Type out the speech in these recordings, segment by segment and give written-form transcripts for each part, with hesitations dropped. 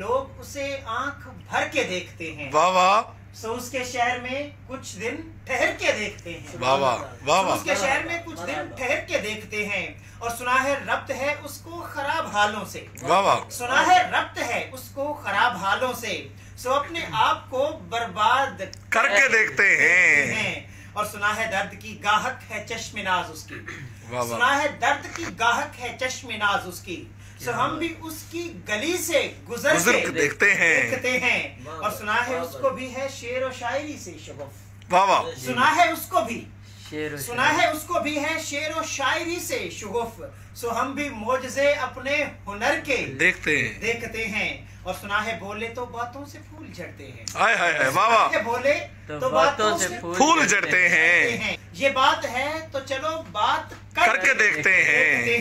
लोग उसे आंख भर के देखते हैं। वाह वाह। सो उसके शहर में कुछ दिन ठहर के देखते हैं। वाह वाह वाह वाह। उसके शहर में कुछ दिन ठहर के देखते हैं और सुना है रब्त है उसको खराब हालों से। वाह वाह। सुना है रब्त है उसको खराब हालों से, सो अपने आप को बर्बाद करके देखते हैं। और सुना है दर्द की गाहक है चश्मिनाज उसकी। वाह वाह। सुना है दर्द की गाहक है चश्मिनाज उसकी, सो हम भी उसकी गली से गुजर के देखते हैं। और सुना है उसको भी है शेर और शायरी से शगुफ। वाह वाह। सुना है उसको भी है शेर और शायरी से शगुफ, सो हम भी मोजज़े अपने हुनर के देखते हैं। और सुना है बोले तो बातों से फूल झड़ते हैं। हाय हाय हाय। वाह वाह। बोले तो बातों से फूल झड़ते हैं। ये बात है तो चलो बात करके देखते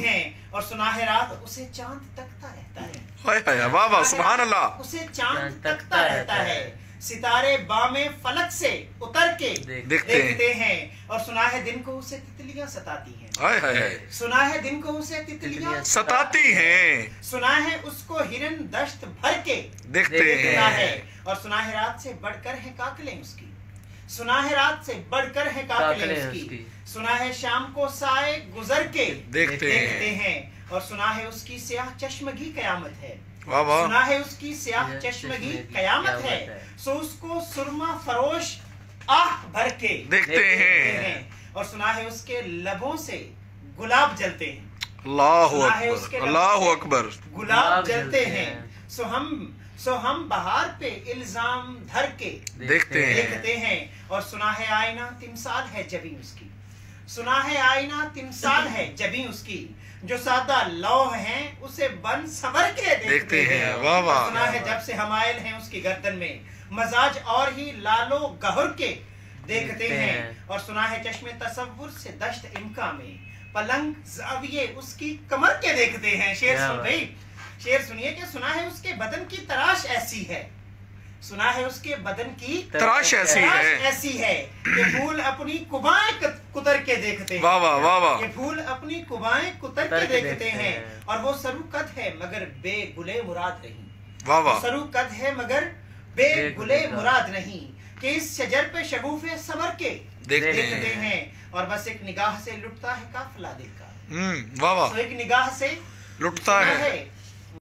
हैं। और सुना है रात उसे चांद तकता रहता है। हाय हाय। वाह वाह। सुभान अल्लाह। उसे चांद तकता रहता है, सितारे बामे फलक से उतर के देखते हैं। और सुना है दिन को उसे तितलियां सताती हैं। हाय हाय। सुना है दिन को उसे तितलियां सताती हैं। सुना है उसको हिरन दश्त भर के देखते हैं। और सुना है रात से बढ़कर है काकलें उसकी। सुना है रात से बढ़कर है काकलें उसकी। सुना है शाम को साए गुजर के देखते हैं। और सुना है उसकी स्याह चश्मगी कयामत है। वाह वाह। सुना है उसकी स्याह चश्मगी कयामत है, सो उसको सुरमा फरोश आह भर के देखते हैं। और सुना है उसके लबों से गुलाब जलते हैं। अल्लाहु अकबर। अल्लाहु अकबर। गुलाब जलते हैं। सो हम बहार पे इल्जाम धर के देखते हैं। और सुना है आईना तिमसाल है जबी उसकी। सुना है आईना तिमसाल है जबी उसकी, जो सादा लौह हैं उसे बन संवर के देखते हैं। वाह वाह। सुना है जब से हमायल हैं उसकी गर्दन में, मजाज और ही लालो गहर के देखते हैं। और सुना है चश्मे तसव्वुर से दश्त इम्का में, पलंग जाविये उसकी कमर के देखते हैं। शेर सुन भाई, शेर सुनिए कि सुना है उसके बदन की तराश ऐसी है। सुना है उसके बदन की तराश ऐसी है कि फूल अपनी कुबाएं कुतर के देखते हैं। वाह वाह वाह वाह। ये फूल अपनी कुबाएं कुतर के देखते हैं। और वो सरू कद है मगर बेगुले मुराद नहीं। वाह वाह। सरू कद है मगर बेगुले मुराद नहीं, कि इस शजर पे शगुफे सबर के देखते हैं। और बस एक निगाह से लुटता है काफिला दिल का। वाह वाह। तो एक निगाह से लुटता है